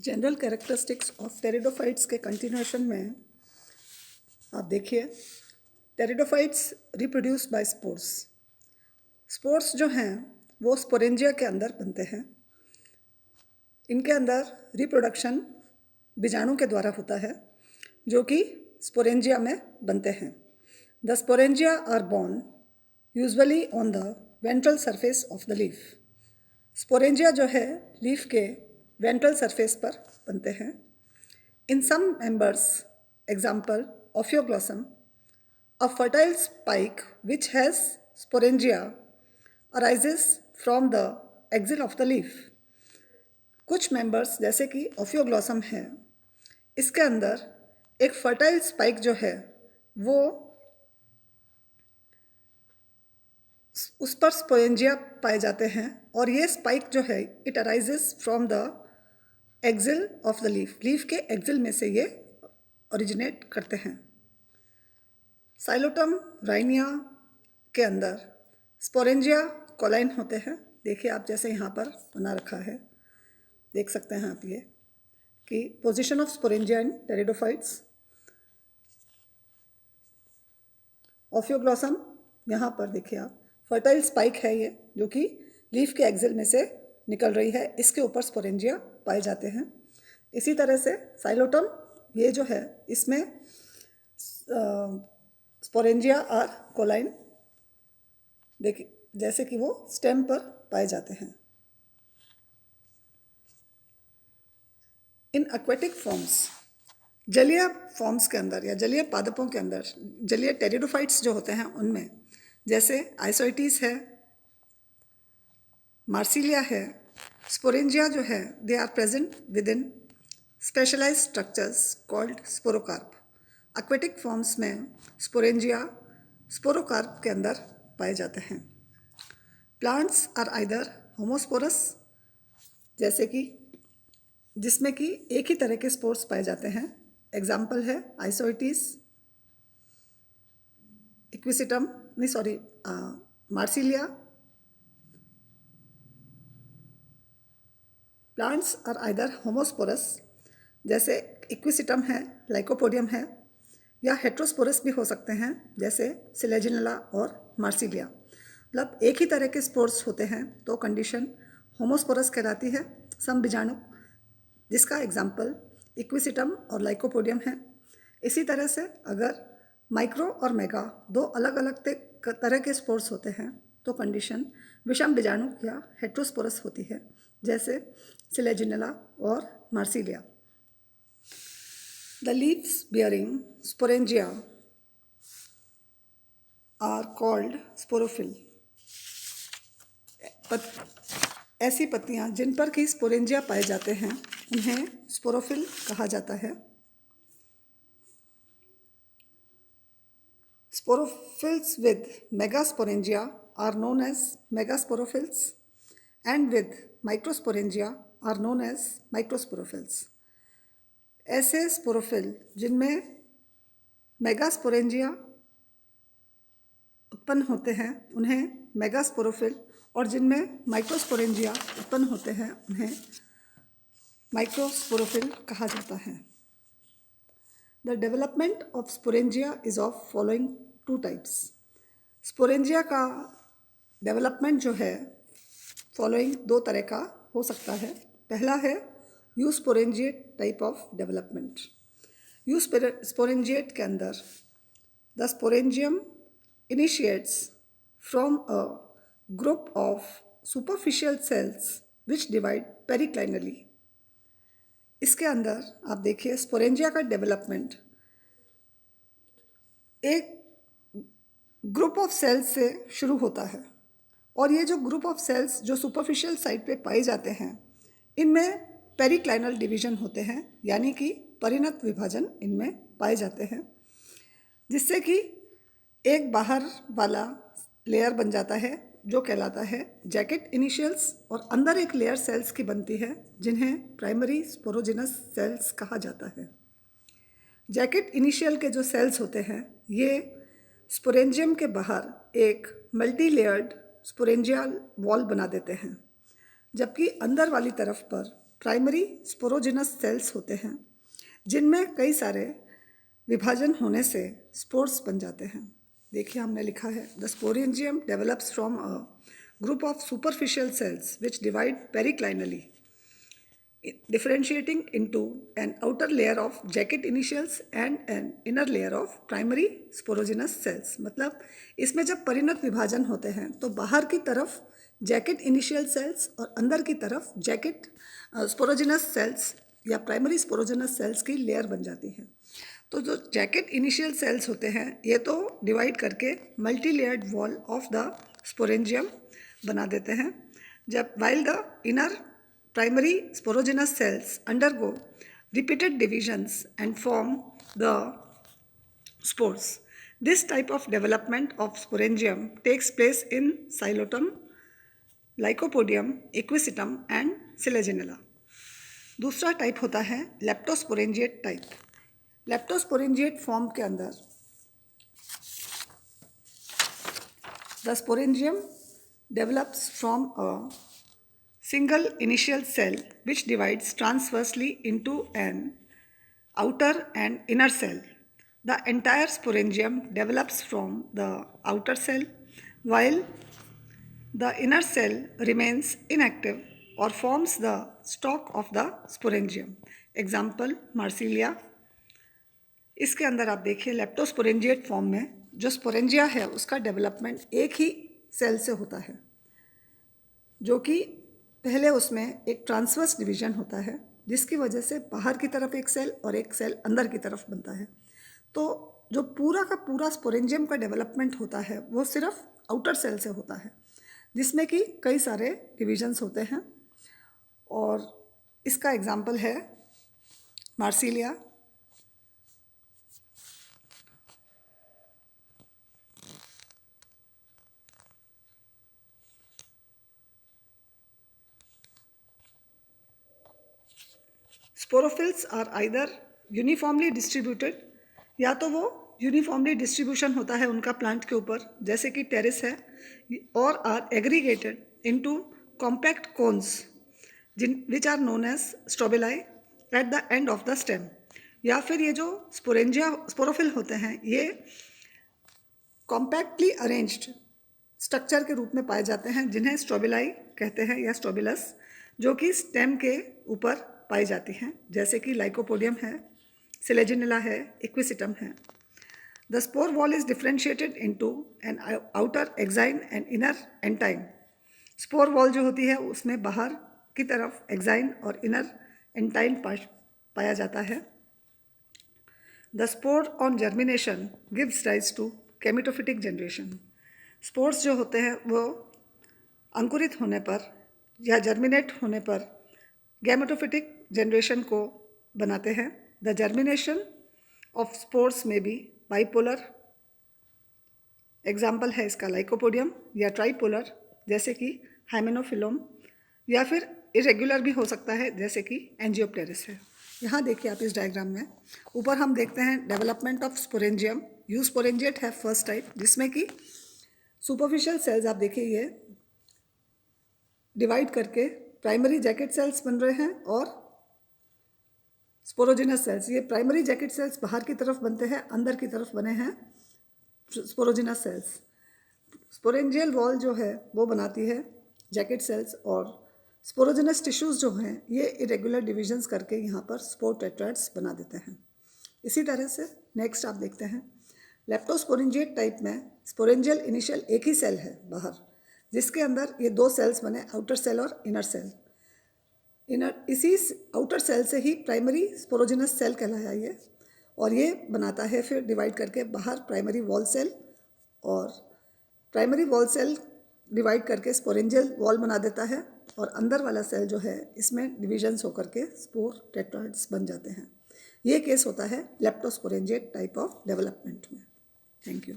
General characteristics of pteridophytes के continuation में आप देखिए, pteridophytes reproduce by spores. Spores जो हैं वो स्पोरेंजिया के अंदर बनते हैं। इनके अंदर रिप्रोडक्शन बीजाणु के द्वारा होता है जो कि स्पोरेंजिया में बनते हैं। The sporangia are borne usually on the ventral surface of the leaf. Sporangia जो है लीफ के वेंट्रल सरफेस पर बनते हैं। In some members, example ophioglossum, a fertile spike which has sporangia arises from the axil of the leaf. कुछ members जैसे कि ऑफियोग्लॉसम है, इसके अंदर एक फर्टाइल स्पाइक जो है वो उस पर स्पोरेंजिया पाए जाते हैं और ये स्पाइक जो है it arises from the axil of the leaf. Leaf के एक्सिल में से ये ओरिजिनेट करते हैं। साइलोटम राइनिया के अंदर स्पोरेंजिया कोलाइन होते हैं। देखिए आप जैसे यहाँ पर बना रखा है, देख सकते हैं आप ये कि position of sporangia in pteridophytes. Ophioglossum यहाँ पर देखिए आप, फर्टाइल स्पाइक है ये जो कि लीफ के एक्सिल में से निकल रही है, इसके ऊपर स्पोरेंजिया पाए जाते हैं। इसी तरह से साइलोटम ये जो है इसमें स्पोरेंजिया आर कोलाइन देखिए जैसे कि वो स्टेम पर पाए जाते हैं। इन एक्वेटिक फॉर्म्स, जलीय फॉर्म्स के अंदर या जलीय पादपों के अंदर, जलीय टेरिडोफाइट्स जो होते हैं उनमें जैसे आइसोइटीज है, मार्सिलिया है, स्पोरेंजिया जो है they are present within specialized structures called sporocarp. Aquatic forms में स्पोरेंजिया स्पोरोकार्प के अंदर पाए जाते हैं। प्लांट्स आर आइदर होमोस्पोरस, जैसे कि जिसमें कि एक ही तरह के स्पोर्स पाए जाते हैं। एग्जाम्पल है isoetes, equisetum marsilea. Plants are either homosporous, जैसे इक्विसिटम है, लाइकोपोडियम है, या हेट्रोस्पोरस भी हो सकते हैं जैसे सिलेजिनेला और मार्सिलिया। मतलब एक ही तरह के स्पोर्स होते हैं तो कंडीशन होमोस्पोरस कहलाती है। सम बीजाणु जिसका एग्जाम्पल इक्विसिटम और लाइकोपोडियम है। इसी तरह से अगर माइक्रो और मेगा दो अलग अलग तरह के स्पोर्स होते हैं तो कंडीशन विषम बीजाणु या हेट्रोस्पोरस होती है, जैसे सिलेजिनेला और Marsilea. The leaves bearing sporangia are called sporophyll. ऐसी पत्तियां जिन पर कि स्पोरेंजिया पाए जाते हैं उन्हें स्पोरोफिल कहा जाता है। Sporophylls with megasporangia are known as megasporophylls and with microsporangia are known as microsporophylls. ऐसे स्पोरोफिल जिनमें मेगास्पोरेंजिया उत्पन्न होते हैं उन्हें मेगास्पोरोफिल और जिनमें माइक्रोस्पोरेंजिया उत्पन्न होते हैं उन्हें माइक्रोस्पोरोफिल कहा जाता है। The development of sporangia is of following two types. Sporangia का डेवलपमेंट जो है फॉलोइंग दो तरह का हो सकता है। पहला है eusporangiate type of development. Eusporangiate के अंदर the sporangium initiates from a group of superficial cells which divide periclinally. इसके अंदर आप देखिए स्पोरेंजिया का डेवलपमेंट एक ग्रुप ऑफ सेल्स से शुरू होता है और ये जो ग्रुप ऑफ सेल्स जो सुपरफिशियल साइड पे पाए जाते हैं इनमें पेरिक्लाइनल डिवीजन होते हैं, यानी कि परिणत विभाजन इनमें पाए जाते हैं, जिससे कि एक बाहर वाला लेयर बन जाता है जो कहलाता है जैकेट इनिशियल्स और अंदर एक लेयर सेल्स की बनती है जिन्हें प्राइमरी स्पोरोजिनस सेल्स कहा जाता है। जैकेट इनिशियल के जो सेल्स होते हैं ये स्पोरेंजियम के बाहर एक मल्टी लेयर्ड स्पोरेंजियल वॉल बना देते हैं, जबकि अंदर वाली तरफ पर प्राइमरी स्पोरोजिनस सेल्स होते हैं जिनमें कई सारे विभाजन होने से स्पोर्स बन जाते हैं। देखिए हमने लिखा है the sporangium develops from a group of superficial cells which divide periclinally differentiating into an outer layer of jacket initials and an inner layer of primary sporogenous cells। मतलब इसमें जब परिणत विभाजन होते हैं तो बाहर की तरफ जैकेट इनिशियल सेल्स और अंदर की तरफ जैकेट स्पोरोजेनस सेल्स या प्राइमरी स्पोरोजेनस सेल्स की लेयर बन जाती है। तो जो जैकेट इनिशियल सेल्स होते हैं ये तो डिवाइड करके multi layered wall of the sporangium बना देते हैं, जब while the inner primary sporogenous cells undergo repeated divisions and form the spores. This type of development of sporangium takes place in xylotum, lycopodium, equisetum and selaginella. दूसरा type होता है लेप्टोस्पोरेंजिएट type. लेप्टोस्पोरेंजिएट form के अंदर the sporangium develops from a single initial cell which divides transversely into an outer and inner cell. The entire sporangium develops from the outer cell while the inner cell remains inactive or forms the stalk of the sporangium. Example Marsilia। इसके अंदर आप देखिए लेप्टोस्पोरेंजिएट form में जो sporangia है उसका development एक ही cell से होता है, जो कि पहले उसमें एक ट्रांसवर्स डिवीजन होता है जिसकी वजह से बाहर की तरफ एक सेल और एक सेल अंदर की तरफ बनता है। तो जो पूरा का पूरा स्पोरेंजियम का डेवलपमेंट होता है वो सिर्फ आउटर सेल से होता है जिसमें कि कई सारे डिविजन्स होते हैं, और इसका एग्जाम्पल है Marsilea. Sporophylls are either uniformly distributed, या तो वो यूनिफॉर्मली डिस्ट्रीब्यूशन होता है उनका प्लांट के ऊपर जैसे कि टेरेस है, और are aggregated into compact cones which are known as strobili at the end of the stem. या फिर ये जो स्पोरोफिल होते हैं ये कॉम्पैक्टली अरेंज्ड स्ट्रक्चर के रूप में पाए जाते हैं जिन्हें स्ट्रोबिलाई कहते हैं या स्ट्रोबिलस, जो कि स्टेम के ऊपर पाई जाती हैं जैसे कि लाइकोपोडियम है, सिलेजिनेला है, इक्विसिटम है। The spore wall is differentiated into an outer exine and inner intine. Spore wall जो होती है उसमें बाहर की तरफ एक्साइन और इनर एंटाइन पाया जाता है। The spore on germination gives rise to gametophytic generation. Spores जो होते हैं वो अंकुरित होने पर या जर्मिनेट होने पर गैमेटोफिटिक जनरेशन को बनाते हैं। द जर्मिनेशन ऑफ स्पोर्स में भी बाइपोलर, एग्जाम्पल है इसका लाइकोपोडियम, या ट्राइपोलर जैसे कि हाइमेनोफिलोम, या फिर इरेगुलर भी हो सकता है जैसे कि एंजियोप्टेरिस है। यहाँ देखिए आप इस डायग्राम में ऊपर हम देखते हैं development of sporangium. You sporangiate है फर्स्ट टाइप जिसमें कि सुपरफिशियल सेल्स आप देखिए ये डिवाइड करके प्राइमरी जैकेट सेल्स बन रहे हैं और स्पोरोजिनस सेल्स, ये प्राइमरी जैकेट सेल्स बाहर की तरफ बनते हैं, अंदर की तरफ बने हैं स्पोरोजिनस सेल्स। स्पोरेंजियल वॉल जो है वो बनाती है जैकेट सेल्स, और स्पोरोजिनस टिश्यूज़ जो हैं ये इरेगुलर डिविजन्स करके यहाँ पर स्पोर टेट्राइड्स बना देते हैं। इसी तरह से नेक्स्ट आप देखते हैं लेप्टोस्पोरेंजिएट टाइप में स्पोरेंजियल इनिशियल एक ही सेल है बाहर, जिसके अंदर ये दो सेल्स बने, आउटर सेल और इनर सेल। इसी आउटर सेल से ही प्राइमरी स्पोरोजिनस सेल कहलाया ये, और ये बनाता है फिर डिवाइड करके बाहर प्राइमरी वॉल सेल, और प्राइमरी वॉल सेल डिवाइड करके स्पोरेंजियल वॉल बना देता है, और अंदर वाला सेल जो है इसमें डिविजन्स होकर के स्पोर टेट्राइड्स बन जाते हैं। ये केस होता है लेप्टोस्पोरेंजिएट टाइप ऑफ डेवलपमेंट में। Thank you.